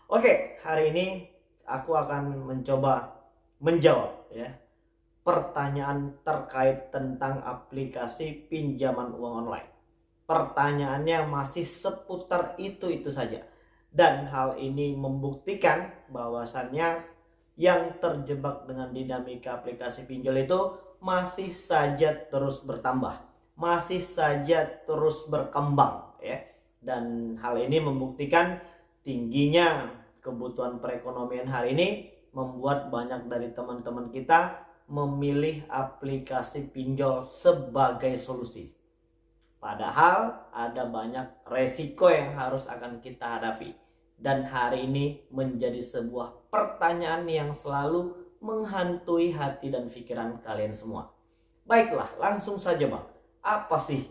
Oke, hari ini aku akan mencoba menjawab pertanyaan terkait tentang aplikasi pinjaman uang online. Pertanyaannya masih seputar itu saja. Dan hal ini membuktikan bahwasannya yang terjebak dengan dinamika aplikasi pinjol itu masih saja terus bertambah, masih saja terus berkembang Dan hal ini membuktikan tingginya kebutuhan perekonomian hari ini membuat banyak dari teman-teman kita memilih aplikasi pinjol sebagai solusi. Padahal ada banyak resiko yang harus akan kita hadapi. Dan hari ini menjadi sebuah pertanyaan yang selalu menghantui hati dan pikiran kalian semua. Baiklah, langsung saja Bang. Apa sih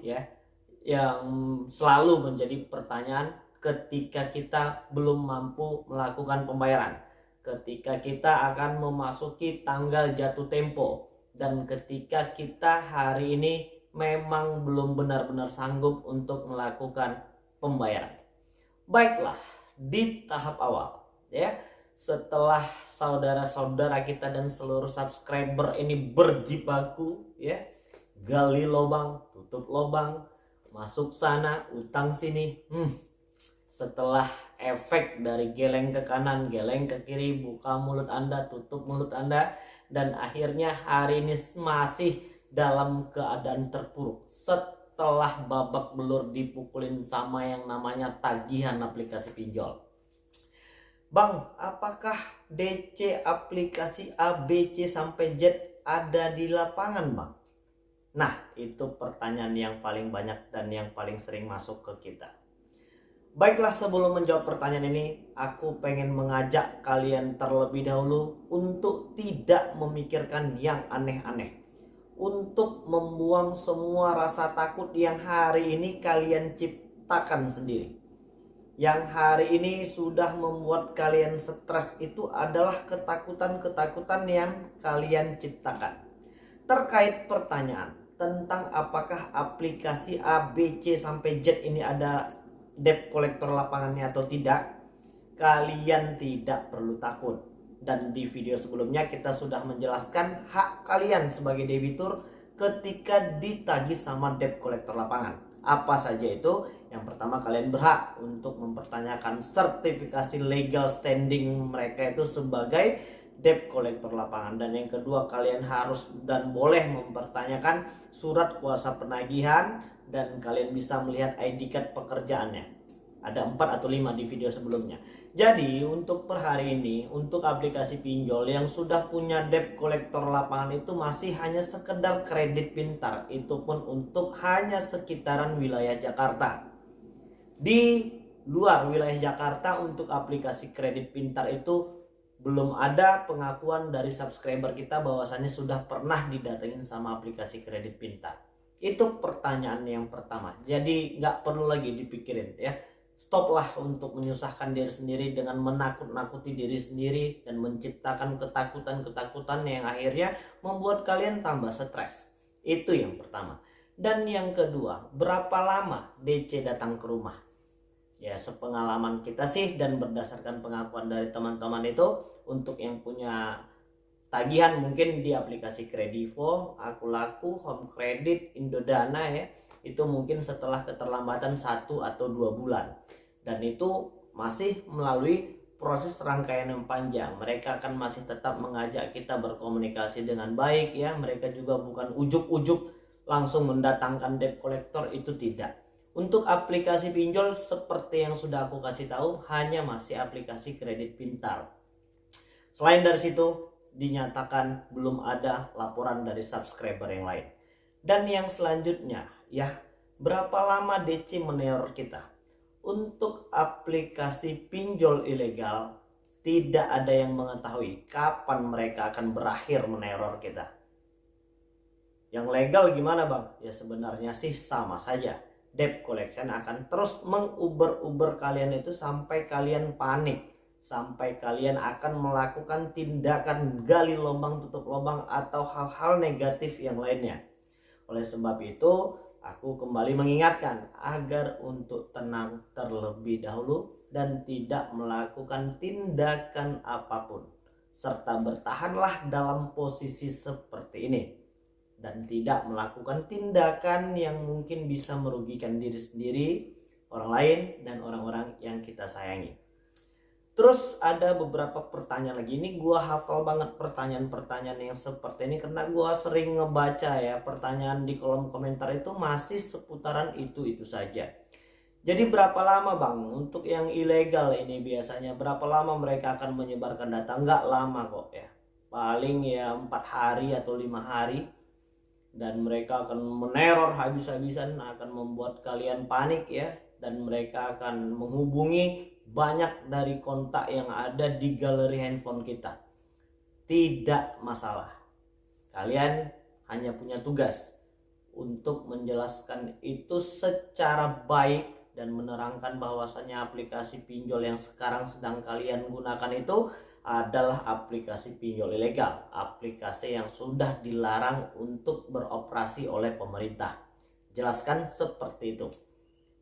yang selalu menjadi pertanyaan ketika kita belum mampu melakukan pembayaran, ketika kita akan memasuki tanggal jatuh tempo, dan ketika kita hari ini memang belum benar-benar sanggup untuk melakukan pembayaran. Baiklah, di tahap awal setelah saudara-saudara kita dan seluruh subscriber ini berjibaku gali lubang, tutup lubang, masuk sana, utang sini. Setelah efek dari geleng ke kanan, geleng ke kiri, buka mulut Anda, tutup mulut Anda, dan akhirnya hari ini masih dalam keadaan terpuruk setelah babak belur dipukulin sama yang namanya tagihan aplikasi pinjol. Bang, apakah DC aplikasi A, B, C sampai Z ada di lapangan, Bang? Nah, itu pertanyaan yang paling banyak dan yang paling sering masuk ke kita. Baiklah, sebelum menjawab pertanyaan ini, aku pengen mengajak kalian terlebih dahulu untuk tidak memikirkan yang aneh-aneh. Untuk membuang semua rasa takut yang hari ini kalian ciptakan sendiri. Yang hari ini sudah membuat kalian stres itu adalah ketakutan-ketakutan yang kalian ciptakan. Terkait pertanyaan tentang apakah aplikasi A, B, C sampai Z ini ada debt collector lapangannya atau tidak, kalian tidak perlu takut. Dan di video sebelumnya kita sudah menjelaskan hak kalian sebagai debitur ketika ditagih sama debt collector lapangan. Apa saja itu? Yang pertama, kalian berhak untuk mempertanyakan sertifikasi legal standing mereka itu sebagai debt collector lapangan. Dan yang kedua, kalian harus dan boleh mempertanyakan surat kuasa penagihan, dan kalian bisa melihat ID card pekerjaannya. Ada 4 atau 5 di video sebelumnya. Jadi untuk per hari ini, untuk aplikasi pinjol yang sudah punya debt collector lapangan itu masih hanya sekedar kredit pintar. Itu pun untuk hanya sekitaran wilayah Jakarta. Di luar wilayah Jakarta untuk aplikasi kredit pintar itu belum ada pengakuan dari subscriber kita bahwasannya sudah pernah didatengin sama aplikasi kredit pintar. Itu pertanyaan yang pertama. Jadi nggak perlu lagi dipikirin Stoplah untuk menyusahkan diri sendiri dengan menakut-nakuti diri sendiri dan menciptakan ketakutan-ketakutan yang akhirnya membuat kalian tambah stres. Itu yang pertama. Dan yang kedua, berapa lama DC datang ke rumah? Ya, sepengalaman kita sih dan berdasarkan pengakuan dari teman-teman itu, untuk yang punya tagihan mungkin di aplikasi Kredivo, Akulaku, Home Credit, Indodana itu mungkin setelah keterlambatan 1 atau 2 bulan. Dan itu masih melalui proses rangkaian yang panjang. Mereka akan masih tetap mengajak kita berkomunikasi dengan baik Mereka juga bukan ujuk-ujuk langsung mendatangkan debt collector, itu tidak. Untuk aplikasi pinjol seperti yang sudah aku kasih tahu, hanya masih aplikasi kredit pintar. Selain dari situ, dinyatakan belum ada laporan dari subscriber yang lain. Dan yang selanjutnya berapa lama DC meneror kita? Untuk aplikasi pinjol ilegal, tidak ada yang mengetahui kapan mereka akan berakhir meneror kita. Yang legal gimana Bang? Ya sebenarnya sih sama saja. Debt collection akan terus menguber-uber kalian itu sampai kalian panik, sampai kalian akan melakukan tindakan gali lubang, tutup lubang, atau hal-hal negatif yang lainnya. Oleh sebab itu, aku kembali mengingatkan agar untuk tenang terlebih dahulu, dan tidak melakukan tindakan apapun, serta bertahanlah dalam posisi seperti ini dan tidak melakukan tindakan yang mungkin bisa merugikan diri sendiri, orang lain, dan orang-orang yang kita sayangi. Terus ada beberapa pertanyaan lagi. Ini gua hafal banget pertanyaan-pertanyaan yang seperti ini karena gua sering ngebaca ya pertanyaan di kolom komentar itu masih seputaran itu saja. Jadi berapa lama bang untuk yang ilegal ini biasanya? Berapa lama mereka akan menyebarkan data? Nggak lama kok ya. Paling ya 4 hari atau 5 hari. Dan mereka akan meneror habis-habisan, akan membuat kalian panik ya. Dan mereka akan menghubungi banyak dari kontak yang ada di galeri handphone kita. Tidak masalah. Kalian hanya punya tugas untuk menjelaskan itu secara baik dan menerangkan bahwasannya aplikasi pinjol yang sekarang sedang kalian gunakan itu adalah aplikasi pinjol ilegal, aplikasi yang sudah dilarang untuk beroperasi oleh pemerintah. Jelaskan seperti itu.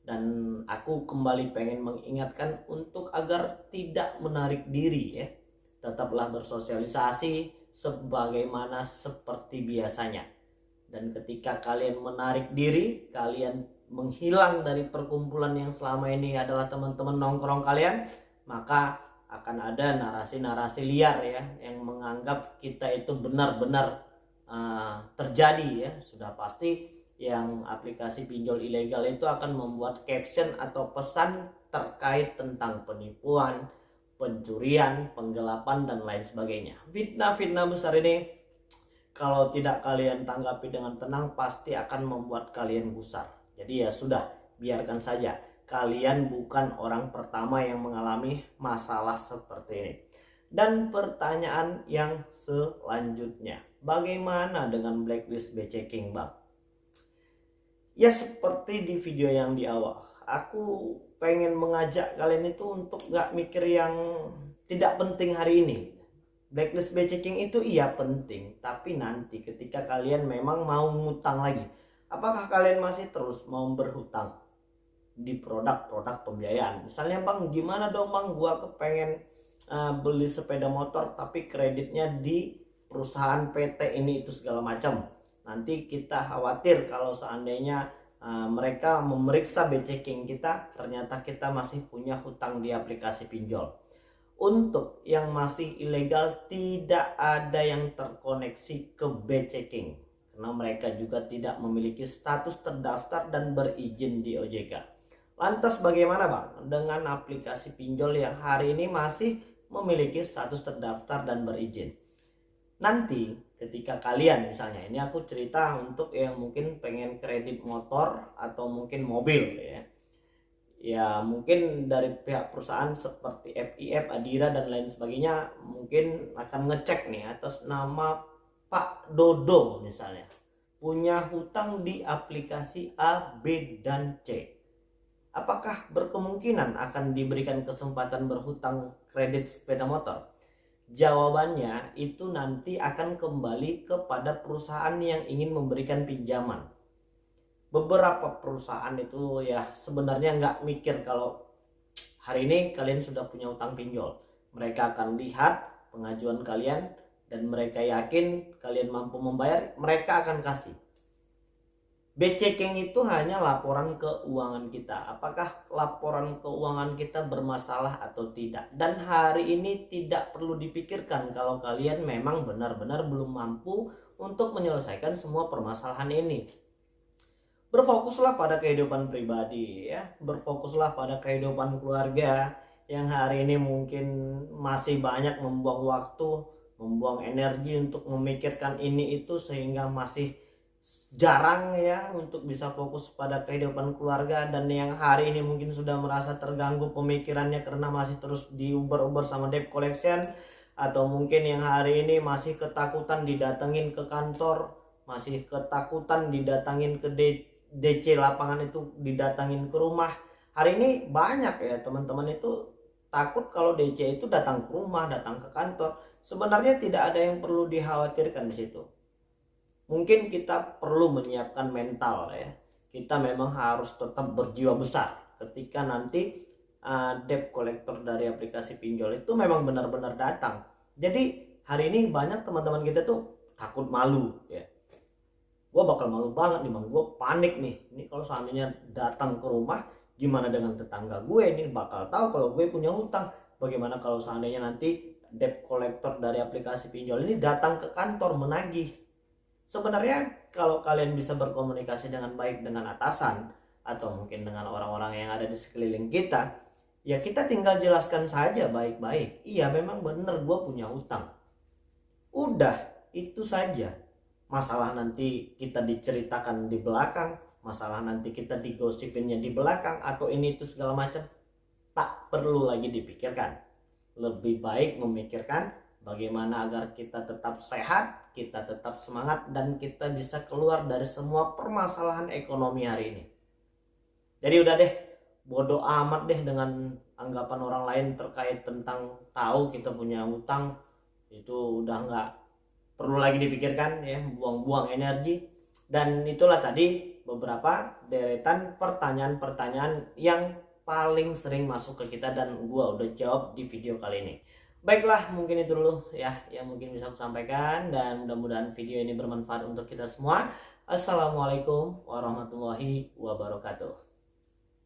Dan aku kembali pengen mengingatkan untuk agar tidak menarik diri ya. Tetaplah bersosialisasi sebagaimana seperti biasanya. Dan ketika kalian menarik diri, kalian menghilang dari perkumpulan yang selama ini adalah teman-teman nongkrong kalian, maka akan ada narasi-narasi liar ya yang menganggap kita itu benar-benar terjadi ya. Sudah pasti yang aplikasi pinjol ilegal itu akan membuat caption atau pesan terkait tentang penipuan, pencurian, penggelapan, dan lain sebagainya. Fitnah-fitnah besar ini kalau tidak kalian tanggapi dengan tenang pasti akan membuat kalian gusar. Jadi ya sudah, biarkan saja. Kalian bukan orang pertama yang mengalami masalah seperti ini. Dan pertanyaan yang selanjutnya, bagaimana dengan blacklist BCking bang? Ya seperti di video yang di awal, aku pengen mengajak kalian itu untuk gak mikir yang tidak penting hari ini. Blacklist BCking itu iya penting, tapi nanti ketika kalian memang mau ngutang lagi, apakah kalian masih terus mau berhutang di produk-produk pembiayaan? Misalnya bang, gimana dong bang, gua kepengen beli sepeda motor tapi kreditnya di perusahaan PT ini itu segala macam. Nanti kita khawatir kalau seandainya mereka memeriksa BCking kita, ternyata kita masih punya hutang di aplikasi pinjol. Untuk yang masih ilegal tidak ada yang terkoneksi ke BCking karena mereka juga tidak memiliki status terdaftar dan berizin di OJK. Lantas bagaimana bang dengan aplikasi pinjol yang hari ini masih memiliki status terdaftar dan berizin? Nanti ketika kalian misalnya, ini aku cerita untuk yang mungkin pengen kredit motor atau mungkin mobil ya mungkin dari pihak perusahaan seperti FIF, Adira dan lain sebagainya mungkin akan ngecek nih atas nama Pak Dodo misalnya punya hutang di aplikasi A, B, dan C. Apakah berkemungkinan akan diberikan kesempatan berhutang kredit sepeda motor? Jawabannya itu nanti akan kembali kepada perusahaan yang ingin memberikan pinjaman. Beberapa perusahaan itu ya sebenarnya nggak mikir kalau hari ini kalian sudah punya utang pinjol. Mereka akan lihat pengajuan kalian dan mereka yakin kalian mampu membayar, mereka akan kasih. BCking itu hanya laporan keuangan kita. Apakah laporan keuangan kita bermasalah atau tidak? Dan hari ini tidak perlu dipikirkan kalau kalian memang benar-benar belum mampu untuk menyelesaikan semua permasalahan ini. Berfokuslah pada kehidupan pribadi ya. Berfokuslah pada kehidupan keluarga yang hari ini mungkin masih banyak membuang waktu, membuang energi untuk memikirkan ini itu sehingga masih jarang ya untuk bisa fokus pada kehidupan keluarga, dan yang hari ini mungkin sudah merasa terganggu pemikirannya karena masih terus diuber-uber sama debt collection, atau mungkin yang hari ini masih ketakutan didatengin ke kantor, masih ketakutan didatengin ke DC lapangan itu, didatengin ke rumah. Hari ini banyak ya teman-teman itu takut kalau DC itu datang ke rumah, datang ke kantor. Sebenarnya tidak ada yang perlu dikhawatirkan di situ. Mungkin kita perlu menyiapkan mental ya. Kita memang harus tetap berjiwa besar ketika nanti debt collector dari aplikasi pinjol itu memang benar-benar datang. Jadi hari ini banyak teman-teman kita tuh takut malu ya. Gue bakal malu banget nih bang, gue panik nih. Ini kalau seandainya datang ke rumah, gimana dengan tetangga gue? Ini bakal tahu kalau gue punya hutang. Bagaimana kalau seandainya nanti debt collector dari aplikasi pinjol ini datang ke kantor menagih? Sebenarnya kalau kalian bisa berkomunikasi dengan baik dengan atasan atau mungkin dengan orang-orang yang ada di sekeliling kita, ya kita tinggal jelaskan saja baik-baik. Iya memang bener gue punya hutang. Udah, itu saja. Masalah nanti kita diceritakan di belakang, masalah nanti kita digosipinnya di belakang atau ini itu segala macam, tak perlu lagi dipikirkan. Lebih baik memikirkan bagaimana agar kita tetap sehat, kita tetap semangat, dan kita bisa keluar dari semua permasalahan ekonomi hari ini. Jadi udah deh, bodoh amat deh dengan anggapan orang lain terkait tentang tahu kita punya hutang. Itu udah nggak perlu lagi dipikirkan ya, buang-buang energi. Dan itulah tadi beberapa deretan pertanyaan-pertanyaan yang paling sering masuk ke kita dan gua udah jawab di video kali ini. Baiklah, mungkin itu dulu ya yang mungkin bisa aku sampaikan, dan mudah-mudahan video ini bermanfaat untuk kita semua. Assalamualaikum warahmatullahi wabarakatuh.